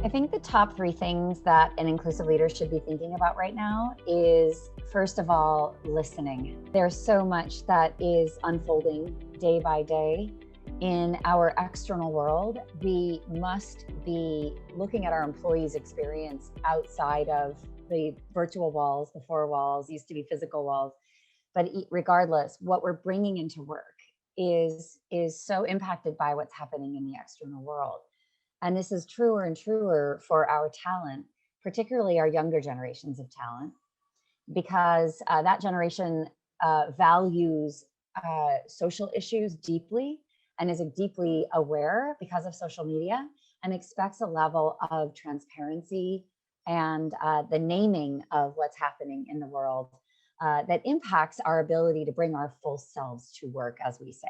I think the top three things that an inclusive leader should be thinking about right now is, first of all, listening. There's so much that is unfolding day by day in our external world. We must be looking at our employees' experience outside of the virtual walls, the four walls, used to be physical walls. But regardless, what we're bringing into work is so impacted by what's happening in the external world. And this is truer and truer for our talent, particularly our younger generations of talent, because that generation values social issues deeply and is deeply aware because of social media, and expects a level of transparency and the naming of what's happening in the world that impacts our ability to bring our full selves to work, as we say.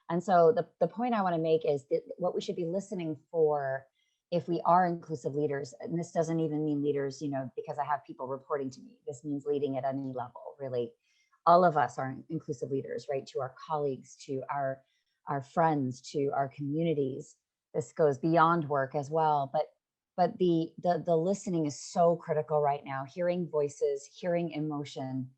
And so the point I want to make is that what we should be listening for if we are inclusive leaders, and this doesn't even mean leaders, because I have people reporting to me, this means leading at any level, really. All of us are inclusive leaders, right? To our colleagues, to our friends, to our communities. This goes beyond work as well. But the listening is so critical right now. Hearing voices, hearing emotion,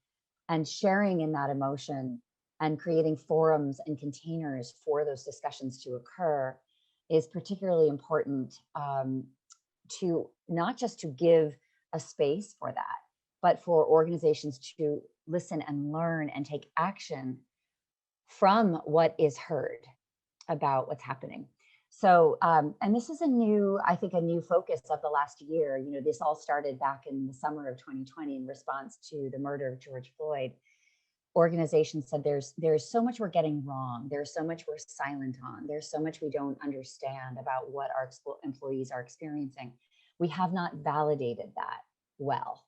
and sharing in that emotion, and creating forums and containers for those discussions to occur is particularly important, to not just to give a space for that, but for organizations to listen and learn and take action from what is heard about what's happening. So, and this is a new focus of the last year. This all started back in the summer of 2020 in response to the murder of George Floyd. Organizations said there's so much we're getting wrong. There's so much we're silent on. There's so much we don't understand about what our employees are experiencing. We have not validated that well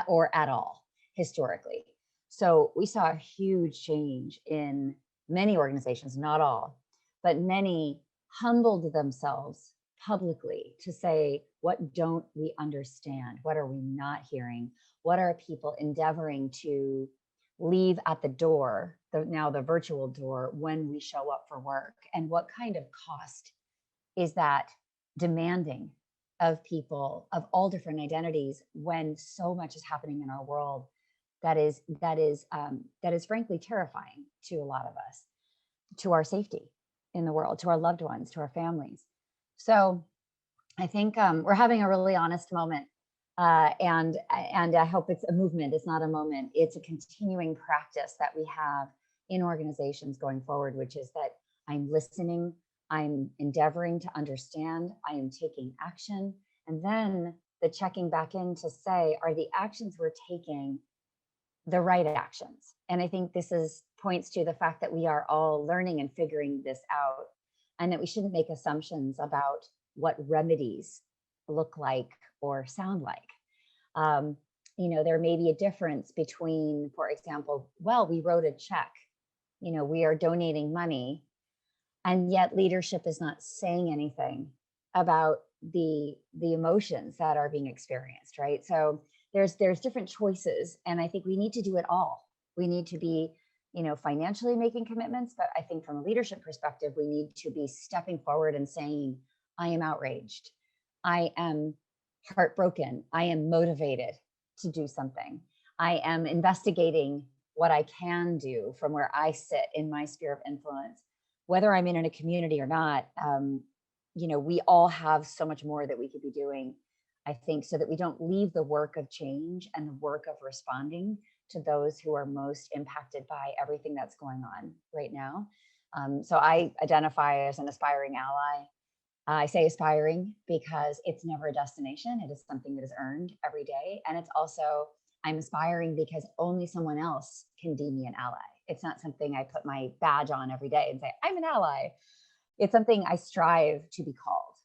or at all historically. So we saw a huge change in many organizations, not all, but many humbled themselves publicly to say, what don't we understand? What are we not hearing? What are people endeavoring to leave at the door, now the virtual door, when we show up for work? And what kind of cost is that demanding of people of all different identities when so much is happening in our world that is frankly terrifying to a lot of us, to our safety in the world, to our loved ones, to our families. So I think we're having a really honest moment. And I hope it's a movement. It's not a moment. It's a continuing practice that we have in organizations going forward, which is that I'm listening, I'm endeavoring to understand, I am taking action, and then the checking back in to say, are the actions we're taking the right actions? And I think this points to the fact that we are all learning and figuring this out, and that we shouldn't make assumptions about what remedies look like or sound like. There may be a difference between, for example, well, we wrote a check, we are donating money, and yet leadership is not saying anything about the emotions that are being experienced, right? So there's different choices, and I think we need to do it all. We need to be, financially making commitments, but I think from a leadership perspective, we need to be stepping forward and saying, I am outraged, I am heartbroken, I am motivated to do something, I am investigating what I can do from where I sit in my sphere of influence, whether I'm in a community or not. We all have so much more that we could be doing, I think, so that we don't leave the work of change and the work of responding to those who are most impacted by everything that's going on right now. So I identify as an aspiring ally. I say aspiring because it's never a destination. It is something that is earned every day. And it's also, I'm aspiring because only someone else can deem me an ally. It's not something I put my badge on every day and say, I'm an ally. It's something I strive to be called.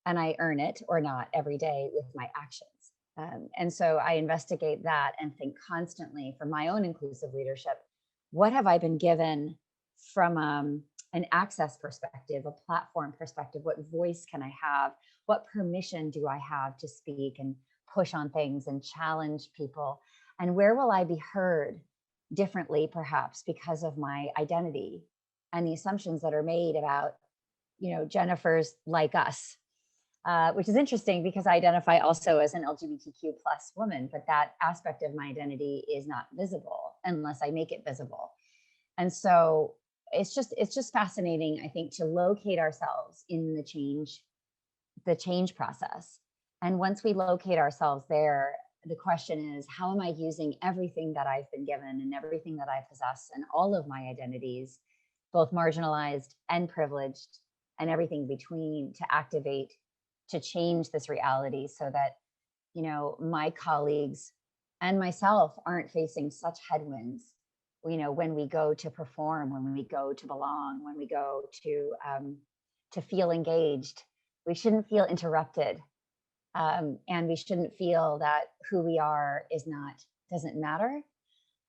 And I earn it or not every day with my actions. And so I investigate that and think constantly for my own inclusive leadership, what have I been given from an access perspective, a platform perspective? What voice can I have? What permission do I have to speak and push on things and challenge people? And where will I be heard differently, perhaps because of my identity and the assumptions that are made about, Jennifer's like us? which is interesting because I identify also as an LGBTQ plus woman, but that aspect of my identity is not visible unless I make it visible. And so it's just fascinating, I think, to locate ourselves in the change process. And once we locate ourselves there, the question is, how am I using everything that I've been given and everything that I possess and all of my identities, both marginalized and privileged and everything between, to activate, to change this reality so that, my colleagues and myself aren't facing such headwinds, when we go to perform, when we go to belong, when we go to feel engaged. We shouldn't feel interrupted. And we shouldn't feel that who we are doesn't matter.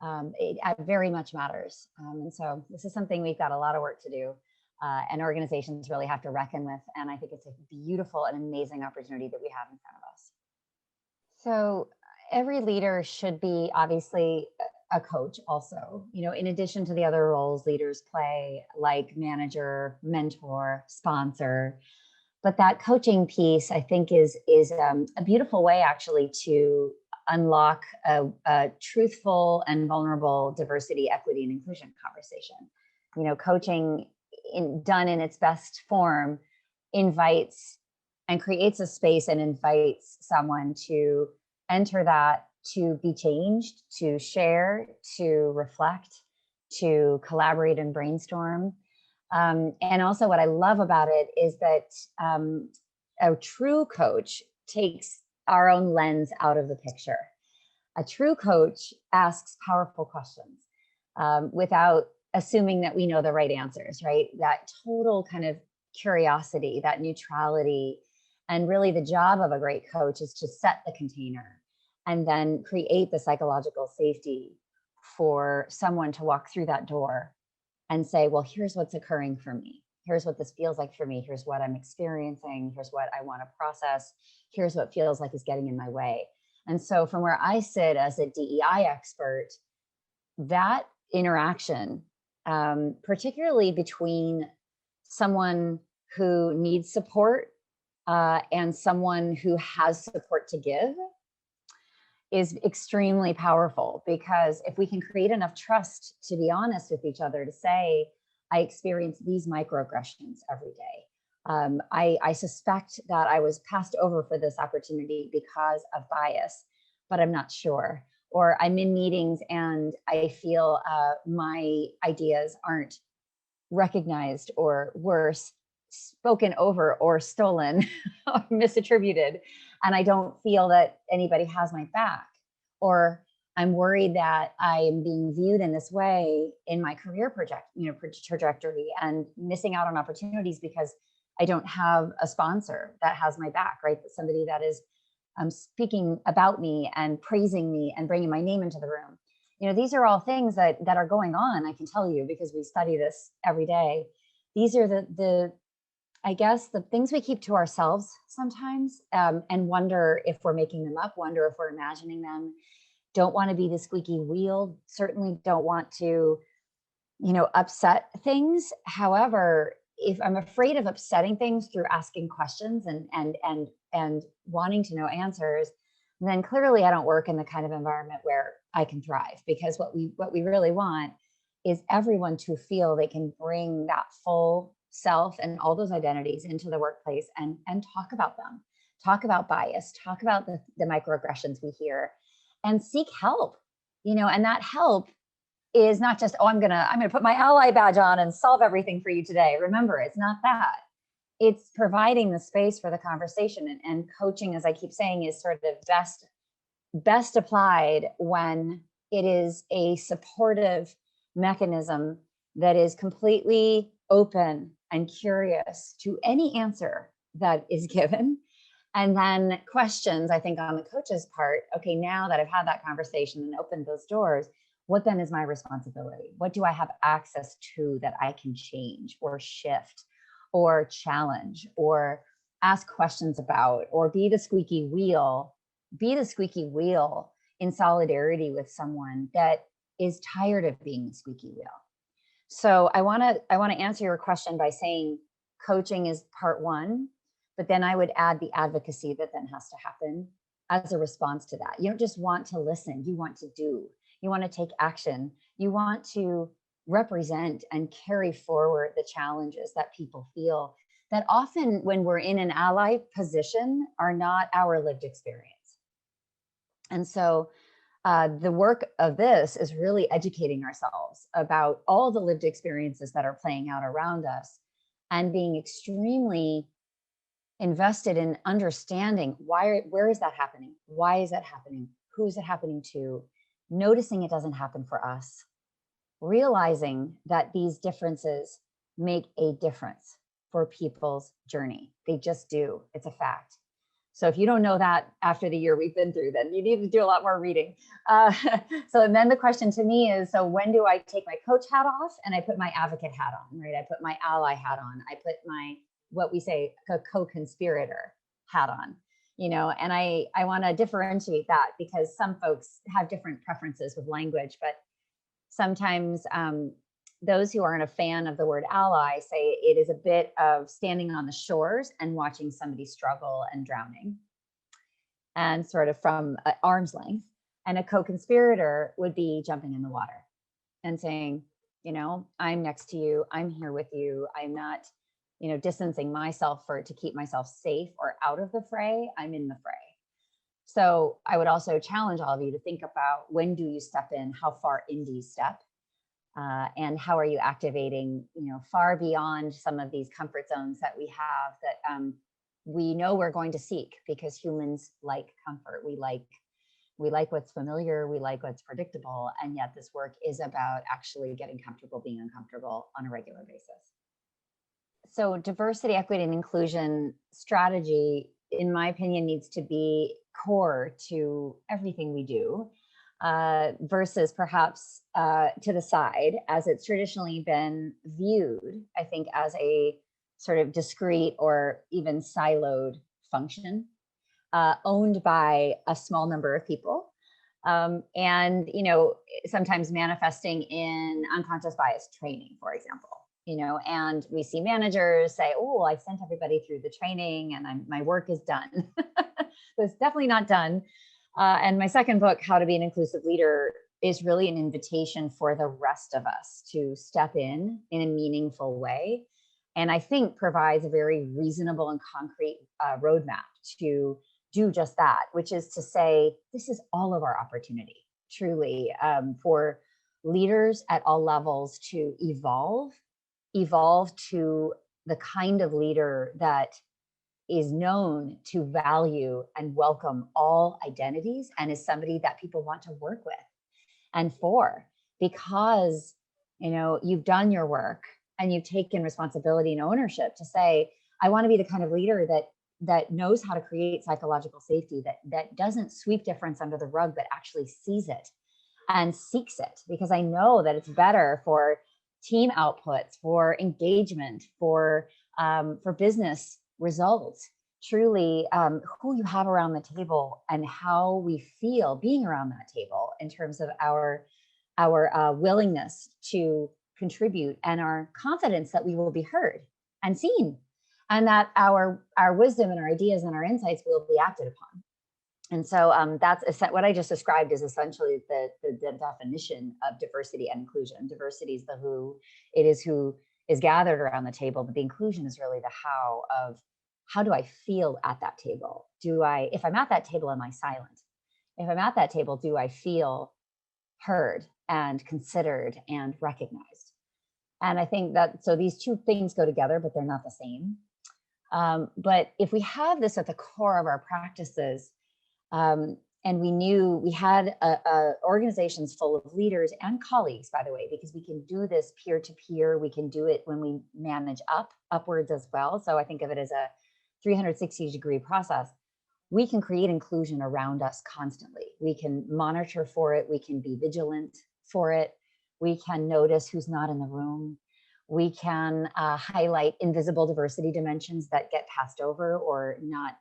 It very much matters. And so this is something we've got a lot of work to do, and organizations really have to reckon with. And I think it's a beautiful and amazing opportunity that we have in front of us. So every leader should be obviously a coach also, in addition to the other roles leaders play, like manager, mentor, sponsor. But that coaching piece, I think, is a beautiful way actually to unlock a truthful and vulnerable diversity, equity, and inclusion conversation. Coaching done in its best form invites and creates a space and invites someone to enter that, to be changed, to share, to reflect, to collaborate and brainstorm. And also what I love about it is that a true coach takes our own lens out of the picture. A true coach asks powerful questions without assuming that we know the right answers, right? That total kind of curiosity, that neutrality. And really the job of a great coach is to set the container and then create the psychological safety for someone to walk through that door and say, well, here's what's occurring for me. Here's what this feels like for me. Here's what I'm experiencing. Here's what I want to process. Here's what feels like is getting in my way. And so from where I sit as a DEI expert, that interaction, particularly between someone who needs support and someone who has support to give, is extremely powerful, because if we can create enough trust to be honest with each other, to say, I experience these microaggressions every day. I suspect that I was passed over for this opportunity because of bias, but I'm not sure. Or I'm in meetings and I feel my ideas aren't recognized, or worse, spoken over or stolen or misattributed, and I don't feel that anybody has my back. Or I'm worried that I am being viewed in this way in my career trajectory, and missing out on opportunities because I don't have a sponsor that has my back, right? Somebody that is speaking about me and praising me and bringing my name into the room. These are all things that are going on, I can tell you, because we study this every day. These are the I guess, the things we keep to ourselves sometimes, and wonder if we're making them up, wonder if we're imagining them, don't want to be the squeaky wheel, certainly don't want to, upset things. However, if I'm afraid of upsetting things through asking questions and wanting to know answers, then clearly I don't work in the kind of environment where I can thrive, because what we really want is everyone to feel they can bring that full self and all those identities into the workplace and talk about them, talk about bias, talk about the microaggressions we hear, and seek help. And that help is not just, I'm gonna put my ally badge on and solve everything for you today. Remember, it's not that. It's providing the space for the conversation, and coaching, as I keep saying, is sort of best applied when it is a supportive mechanism that is completely open and curious to any answer that is given. And then questions, I think, on the coach's part, okay, now that I've had that conversation and opened those doors, what then is my responsibility? What do I have access to that I can change or shift or challenge or ask questions about, or be the squeaky wheel in solidarity with someone that is tired of being the squeaky wheel? So I want to answer your question by saying coaching is part one, But then I would add the advocacy that then has to happen as a response to that. You don't just want to listen, you want to do, you want to take action, you want to represent and carry forward the challenges that people feel that often when we're in an ally position are not our lived experience. And so the work of this is really educating ourselves about all the lived experiences that are playing out around us and being extremely invested in understanding where is that happening? Why is that happening? Who is it happening to? Noticing it doesn't happen for us. Realizing that these differences make a difference for people's journey. They just do. It's a fact. So if you don't know that after the year we've been through, then you need to do a lot more reading. So and then the question to me is, so when do I take my coach hat off and I put my advocate hat on, right? I put my ally hat on. I put my, what we say, a co-conspirator hat on, you know, and I want to differentiate that because some folks have different preferences with language, but sometimes those who aren't a fan of the word ally say it is a bit of standing on the shores and watching somebody struggle and drowning, and sort of from arm's length. And a co-conspirator would be jumping in the water and saying, you know, I'm next to you, I'm here with you, I'm not, you know, distancing myself to keep myself safe or out of the fray, I'm in the fray. So I would also challenge all of you to think about, when do you step in? How far in do you step? And how are you activating, you know, far beyond some of these comfort zones that we have that we know we're going to seek, because humans like comfort. We like what's familiar, we like what's predictable, and yet this work is about actually getting comfortable being uncomfortable on a regular basis. So diversity, equity, and inclusion strategy, in my opinion, needs to be core to everything we do, versus perhaps to the side, as it's traditionally been viewed, I think, as a sort of discrete or even siloed function, owned by a small number of people. And, you know, sometimes manifesting in unconscious bias training, for example. You know, and we see managers say, oh, I sent everybody through the training and my work is done. So it's definitely not done. And my second book, How to Be an Inclusive Leader, is really an invitation for the rest of us to step in a meaningful way. And I think provides a very reasonable and concrete roadmap to do just that, which is to say, this is all of our opportunity, truly, for leaders at all levels to evolve to the kind of leader that is known to value and welcome all identities and is somebody that people want to work with and for, because, you know, you've done your work and you've taken responsibility and ownership to say, I want to be the kind of leader that knows how to create psychological safety, that doesn't sweep difference under the rug, but actually sees it and seeks it, because I know that it's better for team outputs, for engagement, for business results. Truly, who you have around the table and how we feel being around that table in terms of our willingness to contribute and our confidence that we will be heard and seen, and that our wisdom and our ideas and our insights will be acted upon. And so that's what I just described is essentially the definition of diversity and inclusion. Diversity is the who, it is who is gathered around the table, but the inclusion is really the how of, how do I feel at that table? If I'm at that table, am I silent? If I'm at that table, do I feel heard and considered and recognized? And I think that, so these two things go together, but they're not the same. But if we have this at the core of our practices, and we knew we had organizations full of leaders and colleagues, by the way, because we can do this peer to peer. We can do it when we manage upwards as well. So I think of it as a 360-degree process. We can create inclusion around us constantly. We can monitor for it. We can be vigilant for it. We can notice who's not in the room. We can highlight invisible diversity dimensions that get passed over or not,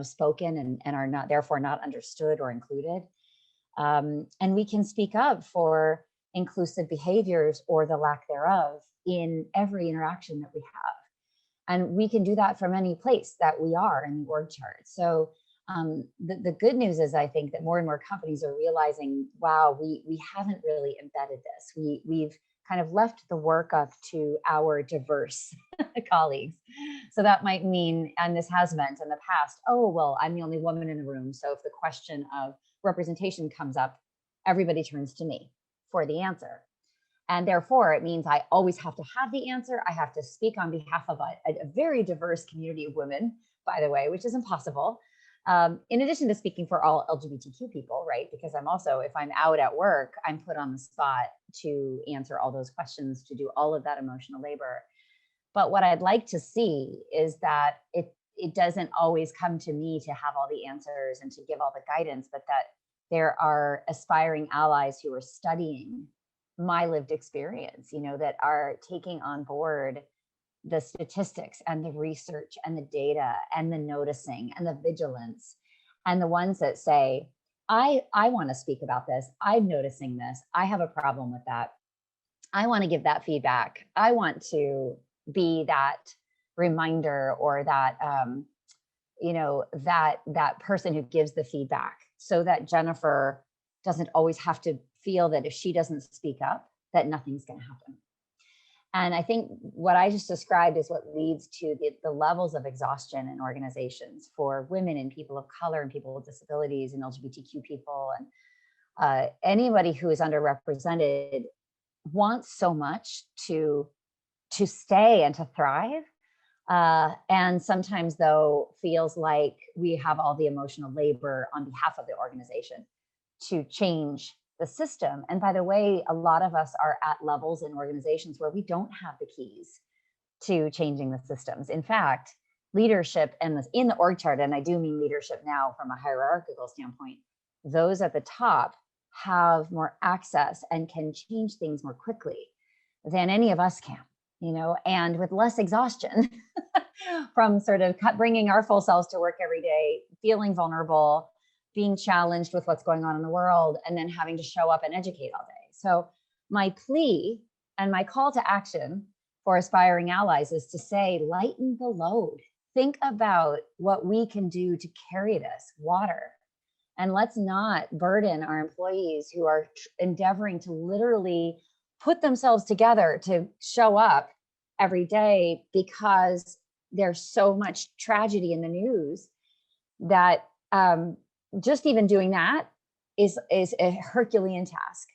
spoken and are not, therefore not understood or included. And we can speak up for inclusive behaviors or the lack thereof in every interaction that we have. And we can do that from any place that we are in the org chart. So the good news is, I think that more and more companies are realizing, wow, we haven't really embedded this. We've kind of left the work up to our diverse colleagues. So that might mean, and this has meant in the past, oh, well, I'm the only woman in the room. So if the question of representation comes up, everybody turns to me for the answer. And therefore, it means I always have to have the answer. I have to speak on behalf of a very diverse community of women, by the way, which is impossible. In addition to speaking for all LGBTQ people, right? Because I'm also, if I'm out at work, I'm put on the spot to answer all those questions, to do all of that emotional labor. But what I'd like to see is that it doesn't always come to me to have all the answers and to give all the guidance, but that there are aspiring allies who are studying my lived experience, that are taking on board the statistics and the research and the data and the noticing and the vigilance, and the ones that say, I want to speak about this. I'm noticing this. I have a problem with that. I want to give that feedback. I want to be that reminder, or that, that person who gives the feedback, so that Jennifer doesn't always have to feel that if she doesn't speak up, that nothing's going to happen. And I think what I just described is what leads to the levels of exhaustion in organizations for women and people of color and people with disabilities and LGBTQ people, and anybody who is underrepresented wants so much to stay and to thrive. And sometimes, though, feels like we have all the emotional labor on behalf of the organization to change the system. And by the way, a lot of us are at levels in organizations where we don't have the keys to changing the systems. In fact, leadership in the org chart, and I do mean leadership now from a hierarchical standpoint, those at the top have more access and can change things more quickly than any of us can, and with less exhaustion from sort of bringing our full selves to work every day, feeling vulnerable, being challenged with what's going on in the world, and then having to show up and educate all day. So my plea and my call to action for aspiring allies is to say, lighten the load. Think about what we can do to carry this water. And let's not burden our employees who are endeavoring to literally put themselves together to show up every day, because there's so much tragedy in the news that just even doing that is a Herculean task.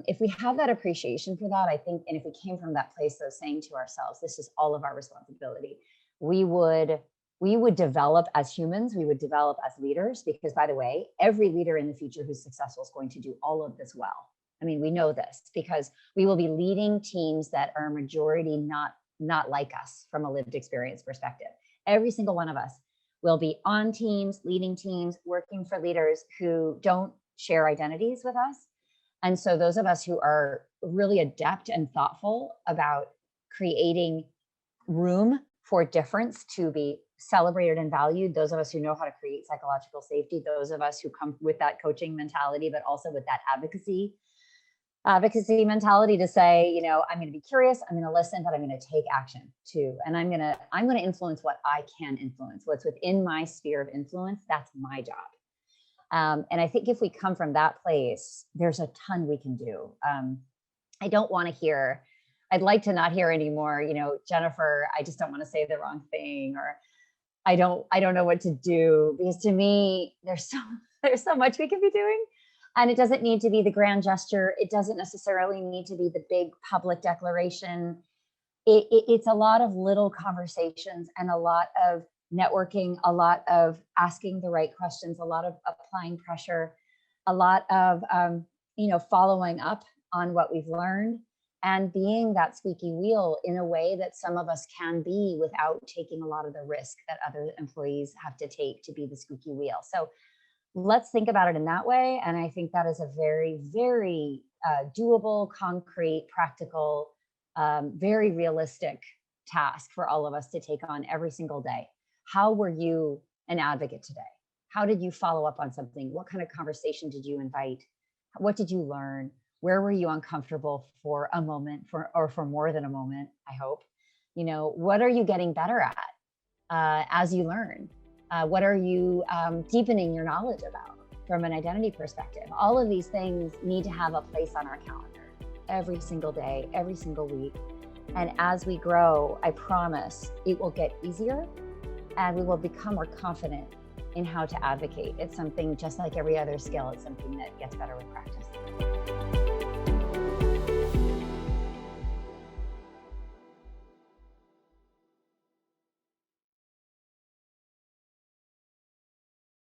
If we have that appreciation for that, I think, and if we came from that place of saying to ourselves, this is all of our responsibility, we would develop as humans, we would develop as leaders, because, by the way, every leader in the future who's successful is going to do all of this well. I mean, we know this because we will be leading teams that are majority not like us from a lived experience perspective. Every single one of us will be on teams, leading teams, working for leaders who don't share identities with us. And so those of us who are really adept and thoughtful about creating room for difference to be celebrated and valued, those of us who know how to create psychological safety, those of us who come with that coaching mentality, but also with that advocacy mentality to say, I'm going to be curious, I'm going to listen, but I'm going to take action too. And I'm going to influence what I can influence, what's within my sphere of influence. That's my job. And I think if we come from that place, there's a ton we can do. I don't want to hear, I'd like to not hear anymore, Jennifer, I just don't want to say the wrong thing, or I don't know what to do, because to me, there's so much we can be doing. And it doesn't need to be the grand gesture. It doesn't necessarily need to be the big public declaration. It's a lot of little conversations and a lot of networking, a lot of asking the right questions, a lot of applying pressure, a lot of following up on what we've learned, and being that squeaky wheel in a way that some of us can be without taking a lot of the risk that other employees have to take to be the squeaky wheel. So let's think about it in that way. And I think that is a very, very doable, concrete, practical, very realistic task for all of us to take on every single day. How were you an advocate today? How did you follow up on something? What kind of conversation did you invite? What did you learn? Where were you uncomfortable for a moment, or for more than a moment, I hope? What are you getting better at as you learn? What are you deepening your knowledge about from an identity perspective? All of these things need to have a place on our calendar every single day, every single week. And as we grow, I promise it will get easier and we will become more confident in how to advocate. It's something just like every other skill. It's something that gets better with practice.